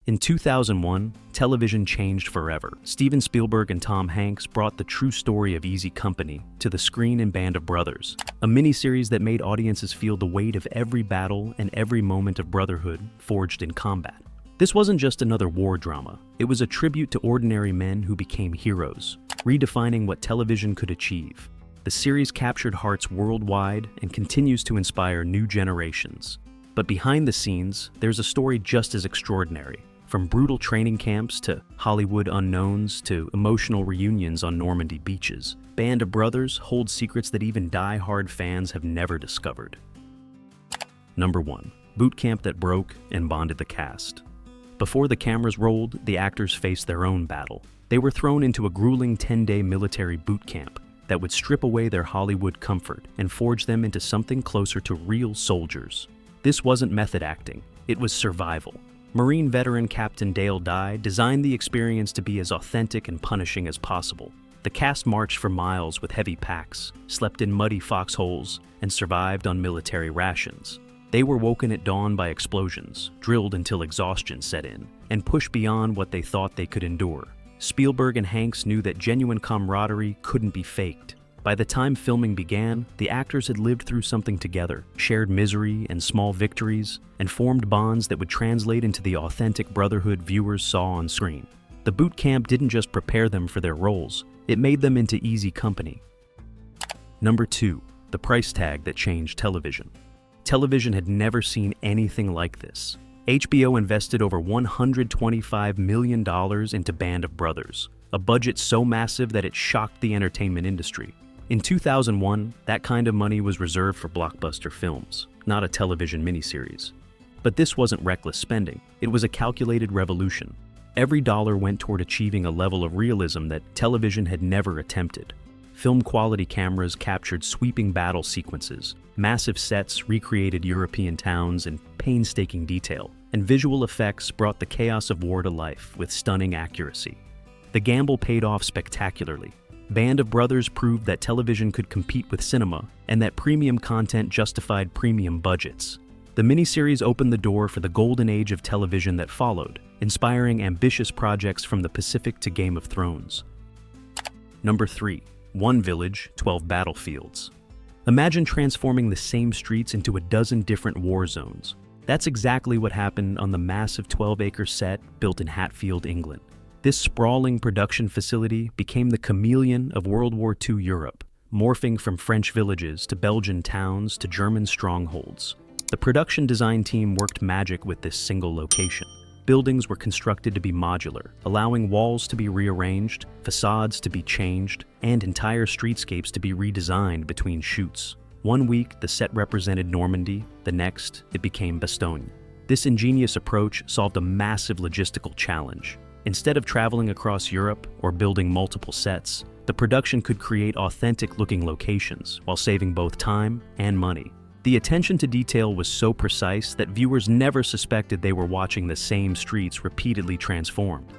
In 2001, television changed forever. Steven Spielberg and Tom Hanks brought the true story of Easy Company to the screen in Band of Brothers, a miniseries that made audiences feel the weight of every battle and every moment of brotherhood forged in combat. This wasn't just another war drama, it was a tribute to ordinary men who became heroes, redefining what television could achieve. The series captured hearts worldwide and continues to inspire new generations. But behind the scenes, there's a story just as extraordinary. From brutal training camps to Hollywood unknowns to emotional reunions on Normandy beaches, Band of Brothers holds secrets that even die-hard fans have never discovered. Number 1. Boot camp that broke and bonded the cast. Before the cameras rolled, the actors faced their own battle. They were thrown into a grueling 10-day military boot camp that would strip away their Hollywood comfort and forge them into something closer to real soldiers. This wasn't method acting, it was survival. Marine veteran Captain Dale Dye designed the experience to be as authentic and punishing as possible. The cast marched for miles with heavy packs, slept in muddy foxholes, and survived on military rations. They were woken at dawn by explosions, drilled until exhaustion set in, and pushed beyond what they thought they could endure. Spielberg and Hanks knew that genuine camaraderie couldn't be faked. By the time filming began, the actors had lived through something together, shared misery and small victories, and formed bonds that would translate into the authentic brotherhood viewers saw on screen. The boot camp didn't just prepare them for their roles, it made them into Easy Company. Number 2. The price tag that changed television. Television had never seen anything like this. HBO invested over $125 million into Band of Brothers, a budget so massive that it shocked the entertainment industry. In 2001, that kind of money was reserved for blockbuster films, not a television miniseries. But this wasn't reckless spending, it was a calculated revolution. Every dollar went toward achieving a level of realism that television had never attempted. Film-quality cameras captured sweeping battle sequences, massive sets recreated European towns in painstaking detail, and visual effects brought the chaos of war to life with stunning accuracy. The gamble paid off spectacularly. Band of Brothers proved that television could compete with cinema, and that premium content justified premium budgets. The miniseries opened the door for the golden age of television that followed, inspiring ambitious projects from the Pacific to Game of Thrones. Number 3. One village, 12 battlefields. Imagine transforming the same streets into a dozen different war zones. That's exactly what happened on the massive 12-acre set built in Hatfield, England. This sprawling production facility became the chameleon of World War II Europe, morphing from French villages to Belgian towns to German strongholds. The production design team worked magic with this single location. Buildings were constructed to be modular, allowing walls to be rearranged, facades to be changed, and entire streetscapes to be redesigned between shoots. One week, the set represented Normandy, the next, it became Bastogne. This ingenious approach solved a massive logistical challenge. Instead of traveling across Europe or building multiple sets, the production could create authentic-looking locations while saving both time and money. The attention to detail was so precise that viewers never suspected they were watching the same streets repeatedly transformed.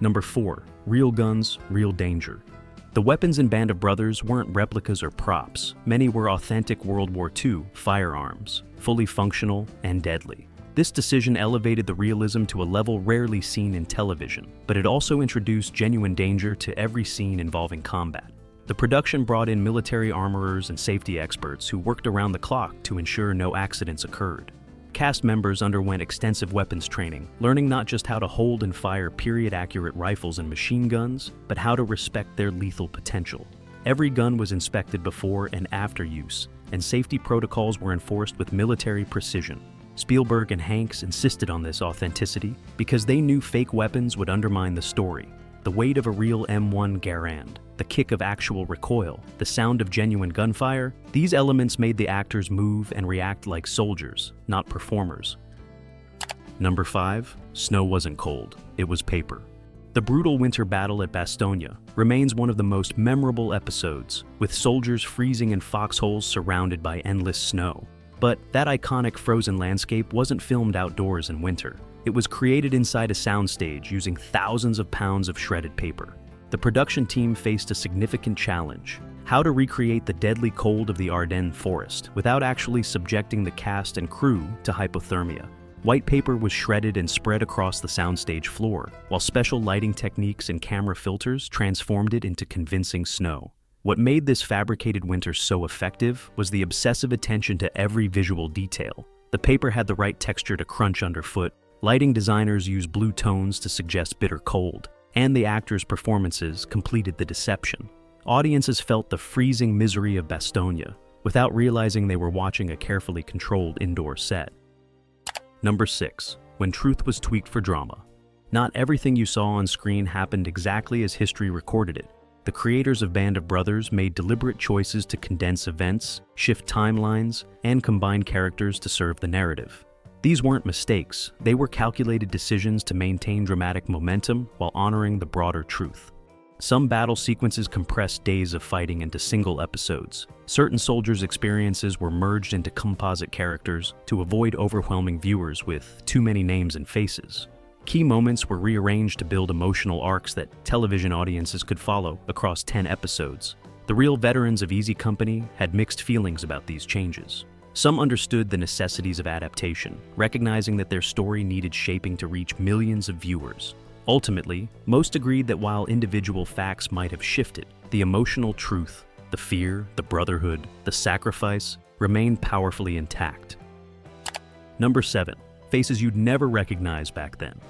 Number 4. Real guns, real danger. The weapons in Band of Brothers weren't replicas or props. Many were authentic World War II firearms, fully functional and deadly. This decision elevated the realism to a level rarely seen in television, but it also introduced genuine danger to every scene involving combat. The production brought in military armorers and safety experts who worked around the clock to ensure no accidents occurred. Cast members underwent extensive weapons training, learning not just how to hold and fire period-accurate rifles and machine guns, but how to respect their lethal potential. Every gun was inspected before and after use, and safety protocols were enforced with military precision. Spielberg and Hanks insisted on this authenticity because they knew fake weapons would undermine the story. The weight of a real M1 Garand, the kick of actual recoil, the sound of genuine gunfire, these elements made the actors move and react like soldiers, not performers. Number 5. Snow wasn't cold, it was paper. The brutal winter battle at Bastogne remains one of the most memorable episodes, with soldiers freezing in foxholes surrounded by endless snow. But that iconic frozen landscape wasn't filmed outdoors in winter. It was created inside a soundstage using thousands of pounds of shredded paper. The production team faced a significant challenge: how to recreate the deadly cold of the Ardennes forest without actually subjecting the cast and crew to hypothermia. White paper was shredded and spread across the soundstage floor, while special lighting techniques and camera filters transformed it into convincing snow. What made this fabricated winter so effective was the obsessive attention to every visual detail. The paper had the right texture to crunch underfoot, lighting designers used blue tones to suggest bitter cold, and the actors' performances completed the deception. Audiences felt the freezing misery of Bastogne, without realizing they were watching a carefully controlled indoor set. Number 6. When truth was tweaked for drama. Not everything you saw on screen happened exactly as history recorded it. The creators of Band of Brothers made deliberate choices to condense events, shift timelines, and combine characters to serve the narrative. These weren't mistakes, they were calculated decisions to maintain dramatic momentum while honoring the broader truth. Some battle sequences compressed days of fighting into single episodes. Certain soldiers' experiences were merged into composite characters to avoid overwhelming viewers with too many names and faces. Key moments were rearranged to build emotional arcs that television audiences could follow across 10 episodes. The real veterans of Easy Company had mixed feelings about these changes. Some understood the necessities of adaptation, recognizing that their story needed shaping to reach millions of viewers. Ultimately, most agreed that while individual facts might have shifted, the emotional truth, the fear, the brotherhood, the sacrifice, remained powerfully intact. Number 7. Faces you'd never recognize back then.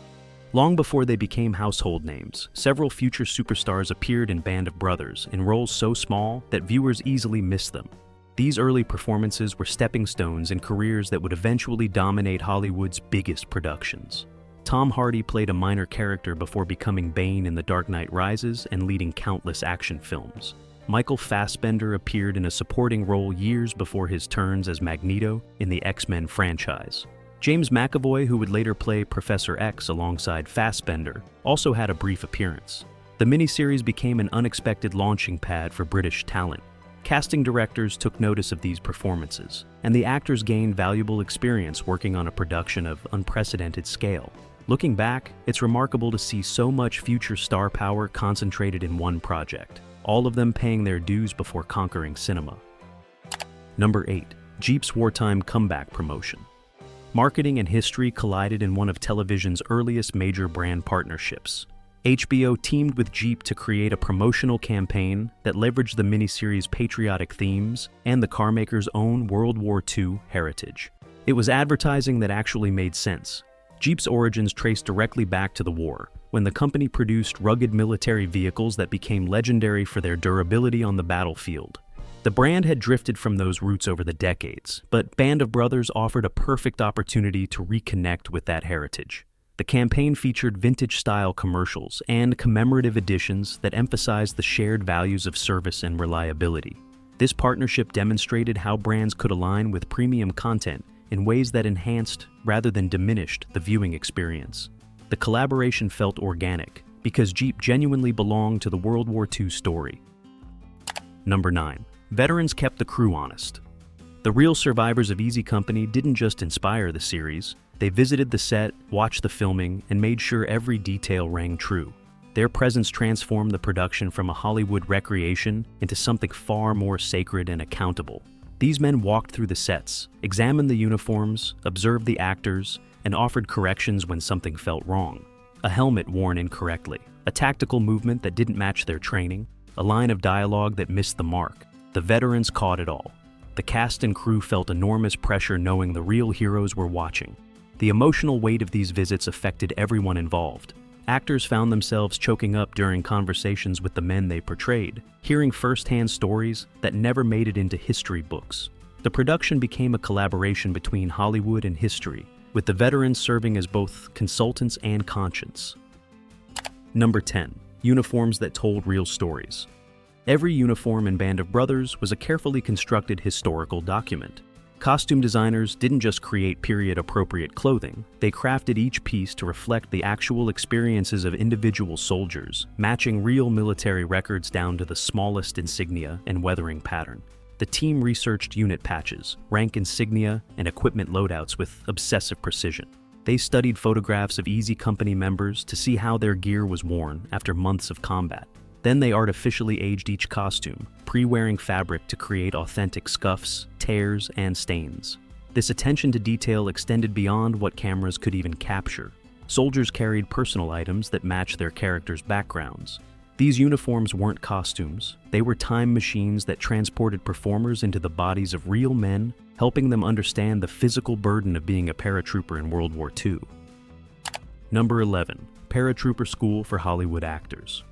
Long before they became household names, several future superstars appeared in Band of Brothers in roles so small that viewers easily missed them. These early performances were stepping stones in careers that would eventually dominate Hollywood's biggest productions. Tom Hardy played a minor character before becoming Bane in The Dark Knight Rises and leading countless action films. Michael Fassbender appeared in a supporting role years before his turns as Magneto in the X-Men franchise. James McAvoy, who would later play Professor X alongside Fassbender, also had a brief appearance. The miniseries became an unexpected launching pad for British talent. Casting directors took notice of these performances, and the actors gained valuable experience working on a production of unprecedented scale. Looking back, it's remarkable to see so much future star power concentrated in one project, all of them paying their dues before conquering cinema. Number 8. Jeep's wartime comeback promotion. Marketing and history collided in one of television's earliest major brand partnerships. HBO teamed with Jeep to create a promotional campaign that leveraged the miniseries' patriotic themes and the carmaker's own World War II heritage. It was advertising that actually made sense. Jeep's origins trace directly back to the war, when the company produced rugged military vehicles that became legendary for their durability on the battlefield. The brand had drifted from those roots over the decades, but Band of Brothers offered a perfect opportunity to reconnect with that heritage. The campaign featured vintage-style commercials and commemorative editions that emphasized the shared values of service and reliability. This partnership demonstrated how brands could align with premium content in ways that enhanced rather than diminished the viewing experience. The collaboration felt organic because Jeep genuinely belonged to the World War II story. Number 9. Veterans kept the crew honest. The real survivors of Easy Company didn't just inspire the series, they visited the set, watched the filming, and made sure every detail rang true. Their presence transformed the production from a Hollywood recreation into something far more sacred and accountable. These men walked through the sets, examined the uniforms, observed the actors, and offered corrections when something felt wrong. A helmet worn incorrectly, a tactical movement that didn't match their training, a line of dialogue that missed the mark. The veterans caught it all. The cast and crew felt enormous pressure knowing the real heroes were watching. The emotional weight of these visits affected everyone involved. Actors found themselves choking up during conversations with the men they portrayed, hearing first-hand stories that never made it into history books. The production became a collaboration between Hollywood and history, with the veterans serving as both consultants and conscience. Number 10. Uniforms that told real stories. Every uniform in Band of Brothers was a carefully constructed historical document. Costume designers didn't just create period-appropriate clothing, they crafted each piece to reflect the actual experiences of individual soldiers, matching real military records down to the smallest insignia and weathering pattern. The team researched unit patches, rank insignia, and equipment loadouts with obsessive precision. They studied photographs of Easy Company members to see how their gear was worn after months of combat. Then they artificially aged each costume, pre-wearing fabric to create authentic scuffs, tears, and stains. This attention to detail extended beyond what cameras could even capture. Soldiers carried personal items that matched their characters' backgrounds. These uniforms weren't costumes, they were time machines that transported performers into the bodies of real men, helping them understand the physical burden of being a paratrooper in World War II. Number 11. Paratrooper School for Hollywood Actors.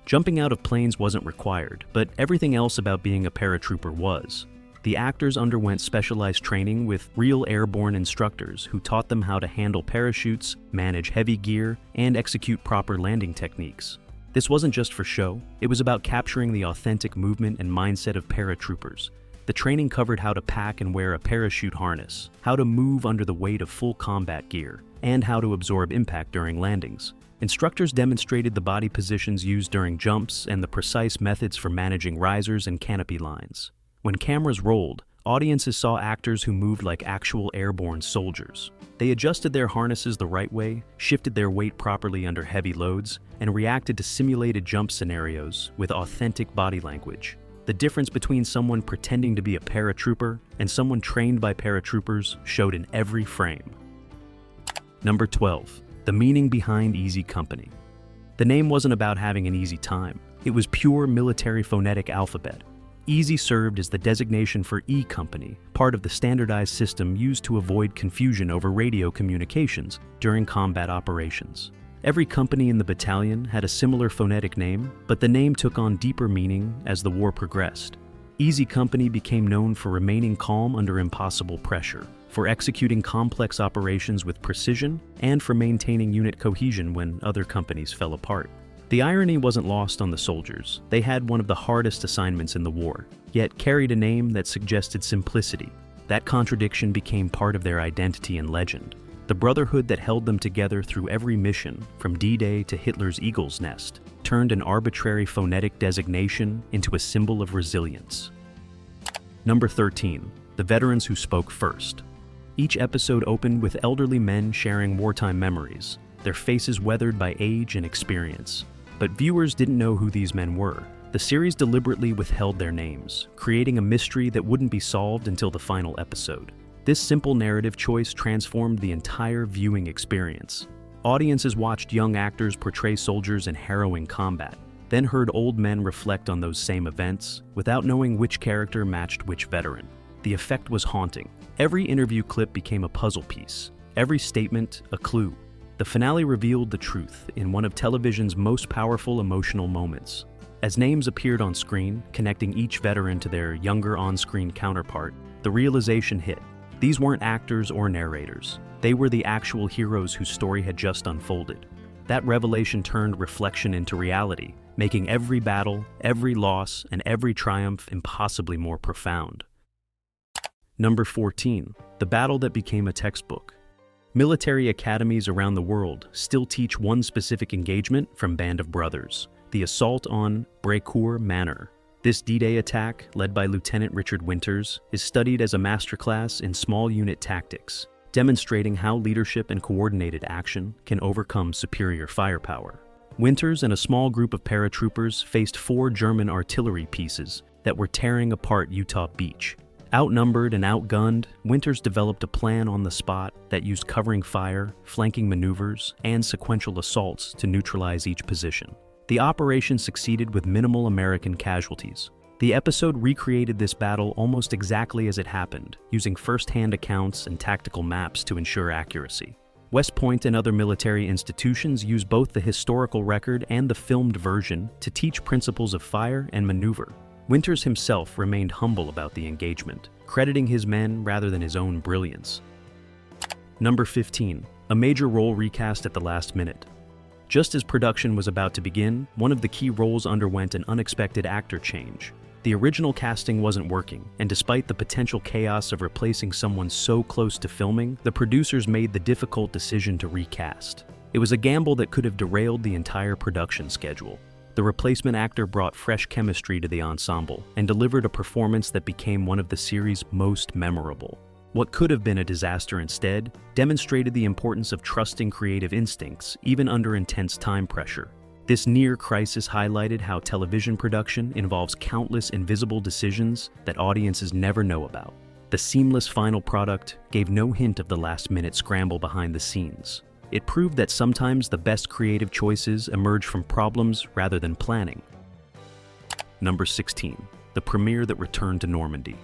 Jumping out of planes wasn't required, but everything else about being a paratrooper was. The actors underwent specialized training with real airborne instructors who taught them how to handle parachutes, manage heavy gear, and execute proper landing techniques. This wasn't just for show, it was about capturing the authentic movement and mindset of paratroopers. The training covered how to pack and wear a parachute harness, how to move under the weight of full combat gear, and how to absorb impact during landings. Instructors demonstrated the body positions used during jumps and the precise methods for managing risers and canopy lines. When cameras rolled, audiences saw actors who moved like actual airborne soldiers. They adjusted their harnesses the right way, shifted their weight properly under heavy loads, and reacted to simulated jump scenarios with authentic body language. The difference between someone pretending to be a paratrooper and someone trained by paratroopers showed in every frame. Number 12. The meaning behind Easy Company. The name wasn't about having an easy time. It was pure military phonetic alphabet. Easy served as the designation for E Company, part of the standardized system used to avoid confusion over radio communications during combat operations. Every company in the battalion had a similar phonetic name, but the name took on deeper meaning as the war progressed. Easy Company became known for remaining calm under impossible pressure, for executing complex operations with precision, and for maintaining unit cohesion when other companies fell apart. The irony wasn't lost on the soldiers. They had one of the hardest assignments in the war, yet carried a name that suggested simplicity. That contradiction became part of their identity and legend. The brotherhood that held them together through every mission, from D-Day to Hitler's Eagle's Nest, turned an arbitrary phonetic designation into a symbol of resilience. Number 13. The veterans who spoke first. Each episode opened with elderly men sharing wartime memories, their faces weathered by age and experience. But viewers didn't know who these men were. The series deliberately withheld their names, creating a mystery that wouldn't be solved until the final episode. This simple narrative choice transformed the entire viewing experience. Audiences watched young actors portray soldiers in harrowing combat, then heard old men reflect on those same events, without knowing which character matched which veteran. The effect was haunting. Every interview clip became a puzzle piece, every statement a clue. The finale revealed the truth in one of television's most powerful emotional moments. As names appeared on screen, connecting each veteran to their younger on-screen counterpart, the realization hit. These weren't actors or narrators. They were the actual heroes whose story had just unfolded. That revelation turned reflection into reality, making every battle, every loss, and every triumph impossibly more profound. Number 14. The battle that became a textbook. Military academies around the world still teach one specific engagement from Band of Brothers: the assault on Paratrooper Manor. This D-Day attack, led by Lieutenant Richard Winters, is studied as a masterclass in small unit tactics, demonstrating how leadership and coordinated action can overcome superior firepower. Winters and a small group of paratroopers faced 4 German artillery pieces that were tearing apart Utah Beach. Outnumbered and outgunned, Winters developed a plan on the spot that used covering fire, flanking maneuvers, and sequential assaults to neutralize each position. The operation succeeded with minimal American casualties. The episode recreated this battle almost exactly as it happened, using first-hand accounts and tactical maps to ensure accuracy. West Point and other military institutions use both the historical record and the filmed version to teach principles of fire and maneuver. Winters himself remained humble about the engagement, crediting his men rather than his own brilliance. Number 15. A major role recast at the last minute. Just as production was about to begin, one of the key roles underwent an unexpected actor change. The original casting wasn't working, and despite the potential chaos of replacing someone so close to filming, the producers made the difficult decision to recast. It was a gamble that could have derailed the entire production schedule. The replacement actor brought fresh chemistry to the ensemble and delivered a performance that became one of the series' most memorable. What could have been a disaster instead demonstrated the importance of trusting creative instincts even under intense time pressure. This near crisis highlighted how television production involves countless invisible decisions that audiences never know about. The seamless final product gave no hint of the last-minute scramble behind the scenes. It proved that sometimes the best creative choices emerge from problems rather than planning. Number 16. The premiere that returned to Normandy.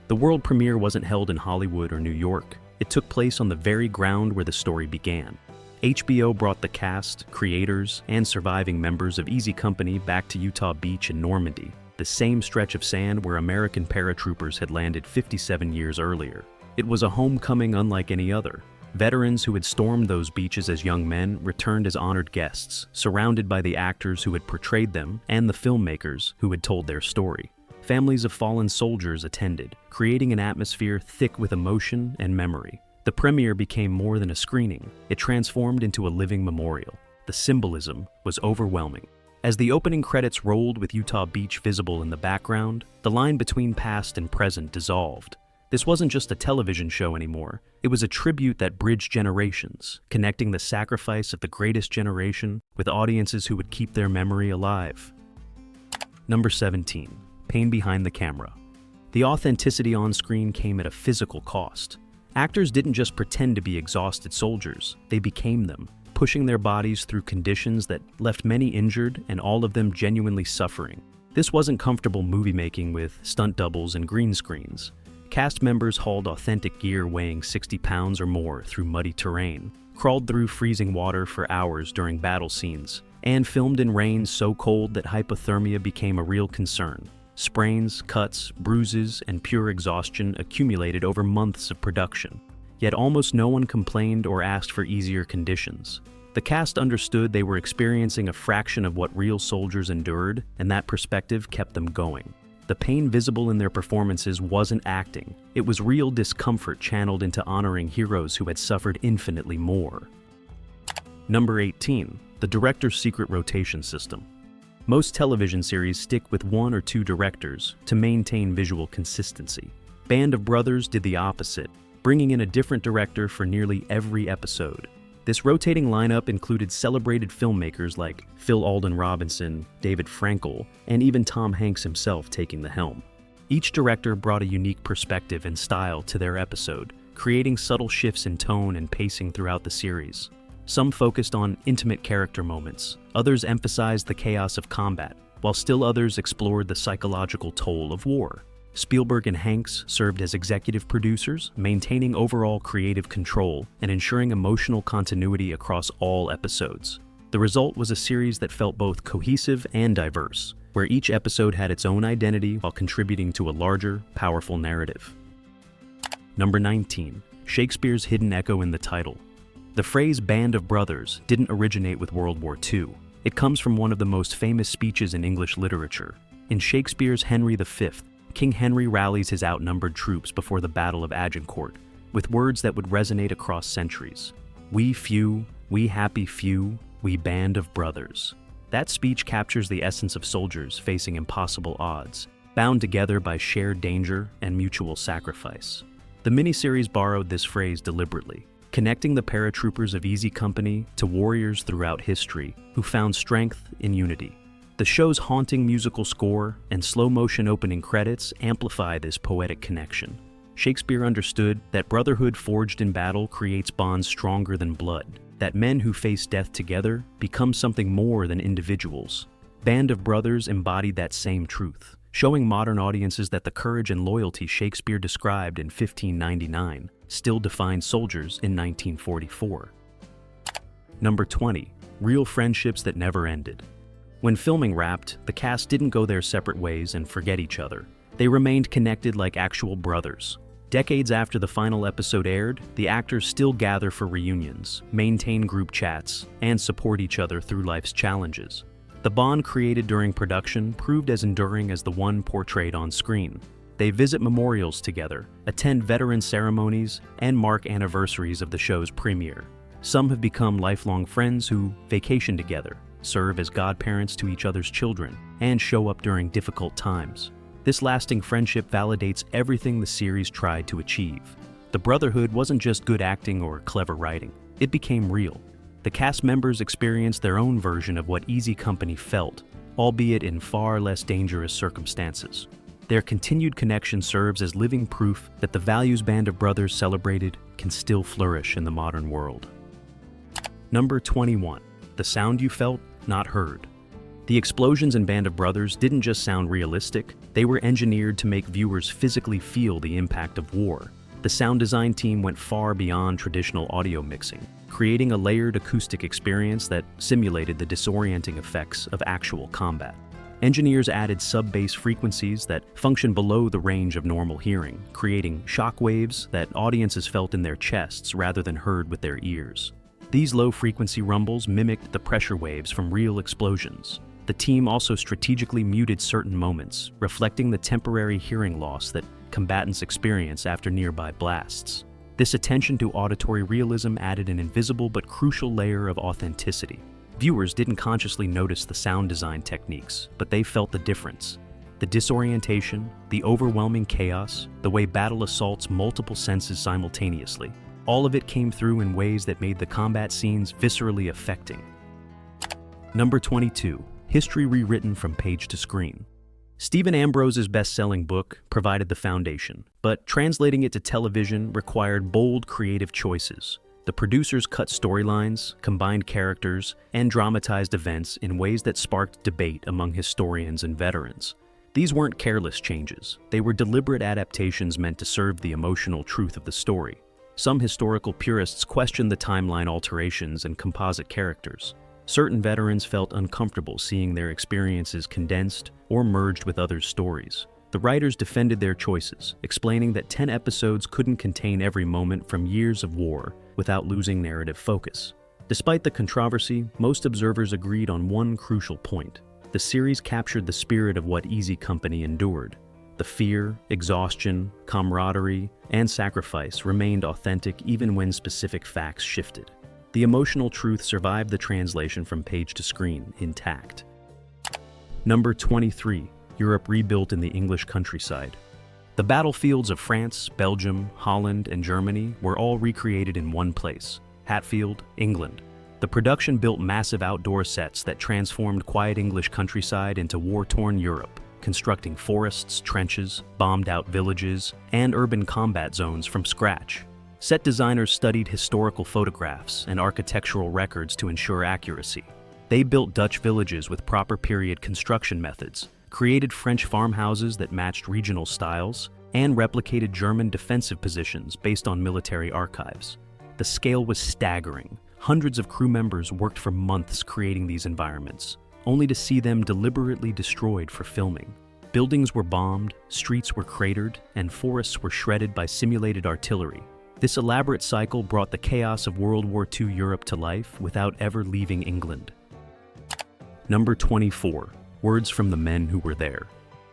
The world premiere wasn't held in Hollywood or New York. It took place on the very ground where the story began. HBO brought the cast, creators, and surviving members of Easy Company back to Utah Beach in Normandy, the same stretch of sand where American paratroopers had landed 57 years earlier. It was a homecoming unlike any other. Veterans who had stormed those beaches as young men returned as honored guests, surrounded by the actors who had portrayed them and the filmmakers who had told their story. Families of fallen soldiers attended, creating an atmosphere thick with emotion and memory. The premiere became more than a screening. It transformed into a living memorial. The symbolism was overwhelming. As the opening credits rolled with Utah Beach visible in the background, the line between past and present dissolved. This wasn't just a television show anymore. It was a tribute that bridged generations, connecting the sacrifice of the greatest generation with audiences who would keep their memory alive. Number 17. Pain behind the camera. The authenticity on screen came at a physical cost. Actors didn't just pretend to be exhausted soldiers, they became them, pushing their bodies through conditions that left many injured and all of them genuinely suffering. This wasn't comfortable movie making with stunt doubles and green screens. Cast members hauled authentic gear weighing 60 pounds or more through muddy terrain, crawled through freezing water for hours during battle scenes, and filmed in rain so cold that hypothermia became a real concern. Sprains, cuts, bruises, and pure exhaustion accumulated over months of production. Yet almost no one complained or asked for easier conditions. The cast understood they were experiencing a fraction of what real soldiers endured, and that perspective kept them going. The pain visible in their performances wasn't acting. It was real discomfort channeled into honoring heroes who had suffered infinitely more. Number 18. The director's secret rotation system. Most television series stick with one or two directors to maintain visual consistency. Band of Brothers did the opposite, bringing in a different director for nearly every episode. This rotating lineup included celebrated filmmakers like Phil Alden Robinson, David Frankel, and even Tom Hanks himself taking the helm. Each director brought a unique perspective and style to their episode, creating subtle shifts in tone and pacing throughout the series. Some focused on intimate character moments, others emphasized the chaos of combat, while still others explored the psychological toll of war. Spielberg and Hanks served as executive producers, maintaining overall creative control and ensuring emotional continuity across all episodes. The result was a series that felt both cohesive and diverse, where each episode had its own identity while contributing to a larger, powerful narrative. Number 19. Shakespeare's hidden echo in the title. The phrase "Band of Brothers" didn't originate with World War II. It comes from one of the most famous speeches in English literature. In Shakespeare's Henry V, King Henry rallies his outnumbered troops before the Battle of Agincourt, with words that would resonate across centuries. "We few, we happy few, we band of brothers." That speech captures the essence of soldiers facing impossible odds, bound together by shared danger and mutual sacrifice. The miniseries borrowed this phrase deliberately, connecting the paratroopers of Easy Company to warriors throughout history who found strength in unity. The show's haunting musical score and slow-motion opening credits amplify this poetic connection. Shakespeare understood that brotherhood forged in battle creates bonds stronger than blood, that men who face death together become something more than individuals. Band of Brothers embodied that same truth, showing modern audiences that the courage and loyalty Shakespeare described in 1599 still define soldiers in 1944. Number 20. Real friendships that never ended. When filming wrapped, the cast didn't go their separate ways and forget each other. They remained connected like actual brothers. Decades after the final episode aired, the actors still gather for reunions, maintain group chats, and support each other through life's challenges. The bond created during production proved as enduring as the one portrayed on screen. They visit memorials together, attend veteran ceremonies, and mark anniversaries of the show's premiere. Some have become lifelong friends who vacation together, serve as godparents to each other's children, and show up during difficult times. This lasting friendship validates everything the series tried to achieve. The brotherhood wasn't just good acting or clever writing. It became real. The cast members experienced their own version of what Easy Company felt, albeit in far less dangerous circumstances. Their continued connection serves as living proof that the values Band of Brothers celebrated can still flourish in the modern world. Number 21. The sound you felt, not heard. The explosions in Band of Brothers didn't just sound realistic, they were engineered to make viewers physically feel the impact of war. The sound design team went far beyond traditional audio mixing, creating a layered acoustic experience that simulated the disorienting effects of actual combat. Engineers added sub-bass frequencies that function below the range of normal hearing, creating shock waves that audiences felt in their chests rather than heard with their ears. These low-frequency rumbles mimicked the pressure waves from real explosions. The team also strategically muted certain moments, reflecting the temporary hearing loss that combatants experience after nearby blasts. This attention to auditory realism added an invisible but crucial layer of authenticity. Viewers didn't consciously notice the sound design techniques, but they felt the difference. The disorientation, the overwhelming chaos, the way battle assaults multiple senses simultaneously. All of it came through in ways that made the combat scenes viscerally affecting. Number 22. History rewritten from page to screen. Stephen Ambrose's best-selling book provided the foundation, but translating it to television required bold creative choices. The producers cut storylines, combined characters, and dramatized events in ways that sparked debate among historians and veterans. These weren't careless changes. They were deliberate adaptations meant to serve the emotional truth of the story. Some historical purists questioned the timeline alterations and composite characters. Certain veterans felt uncomfortable seeing their experiences condensed or merged with others' stories. The writers defended their choices, explaining that 10 episodes couldn't contain every moment from years of war without losing narrative focus. Despite the controversy, most observers agreed on one crucial point. The series captured the spirit of what Easy Company endured. The fear, exhaustion, camaraderie, and sacrifice remained authentic even when specific facts shifted. The emotional truth survived the translation from page to screen intact. Number 23. Europe rebuilt in the English countryside. The battlefields of France, Belgium, Holland, and Germany were all recreated in one place, Hatfield, England. The production built massive outdoor sets that transformed quiet English countryside into war-torn Europe, constructing forests, trenches, bombed-out villages, and urban combat zones from scratch. Set designers studied historical photographs and architectural records to ensure accuracy. They built Dutch villages with proper period construction methods, created French farmhouses that matched regional styles, and replicated German defensive positions based on military archives. The scale was staggering. Hundreds of crew members worked for months creating these environments, only to see them deliberately destroyed for filming. Buildings were bombed, streets were cratered, and forests were shredded by simulated artillery. This elaborate cycle brought the chaos of World War II Europe to life without ever leaving England. Number 24. Words from the men who were there.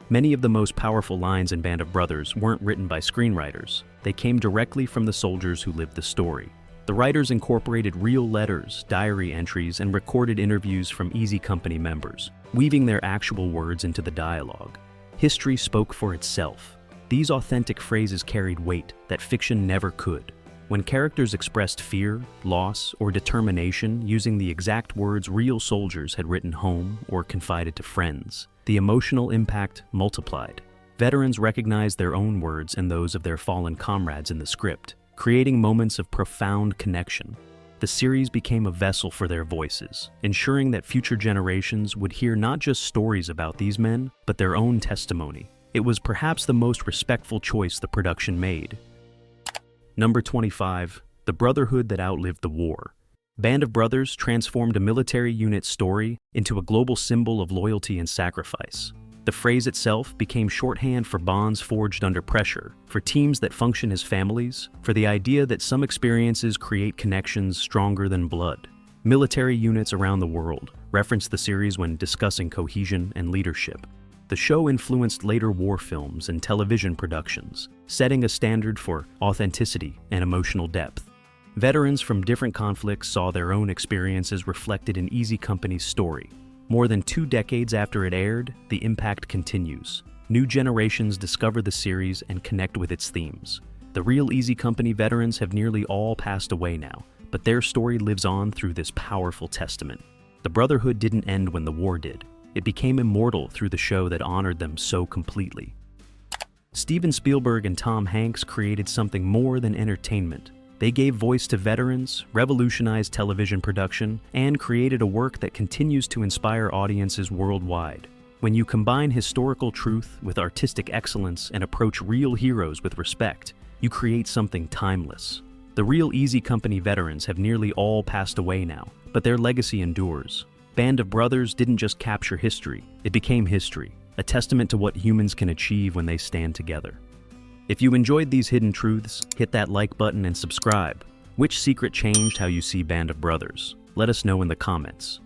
Many of the most powerful lines in Band of Brothers weren't written by screenwriters. They came directly from the soldiers who lived the story. The writers incorporated real letters, diary entries, and recorded interviews from Easy Company members, weaving their actual words into the dialogue. History spoke for itself. These authentic phrases carried weight that fiction never could. When characters expressed fear, loss, or determination using the exact words real soldiers had written home or confided to friends, the emotional impact multiplied. Veterans recognized their own words and those of their fallen comrades in the script, creating moments of profound connection. The series became a vessel for their voices, ensuring that future generations would hear not just stories about these men, but their own testimony. It was perhaps the most respectful choice the production made. Number 25. The Brotherhood that outlived the war. Band of Brothers transformed a military unit's story into a global symbol of loyalty and sacrifice. The phrase itself became shorthand for bonds forged under pressure, for teams that function as families, for the idea that some experiences create connections stronger than blood. Military units around the world referenced the series when discussing cohesion and leadership. The show influenced later war films and television productions, setting a standard for authenticity and emotional depth. Veterans from different conflicts saw their own experiences reflected in Easy Company's story. More than 2 decades after it aired, the impact continues. New generations discover the series and connect with its themes. The real Easy Company veterans have nearly all passed away now, but their story lives on through this powerful testament. The Brotherhood didn't end when the war did. It became immortal through the show that honored them so completely. Steven Spielberg and Tom Hanks created something more than entertainment. They gave voice to veterans, revolutionized television production, and created a work that continues to inspire audiences worldwide. When you combine historical truth with artistic excellence and approach real heroes with respect, you create something timeless. The real Easy Company veterans have nearly all passed away now, but their legacy endures. Band of Brothers didn't just capture history, it became history, a testament to what humans can achieve when they stand together. If you enjoyed these hidden truths, hit that like button and subscribe. Which secret changed how you see Band of Brothers? Let us know in the comments.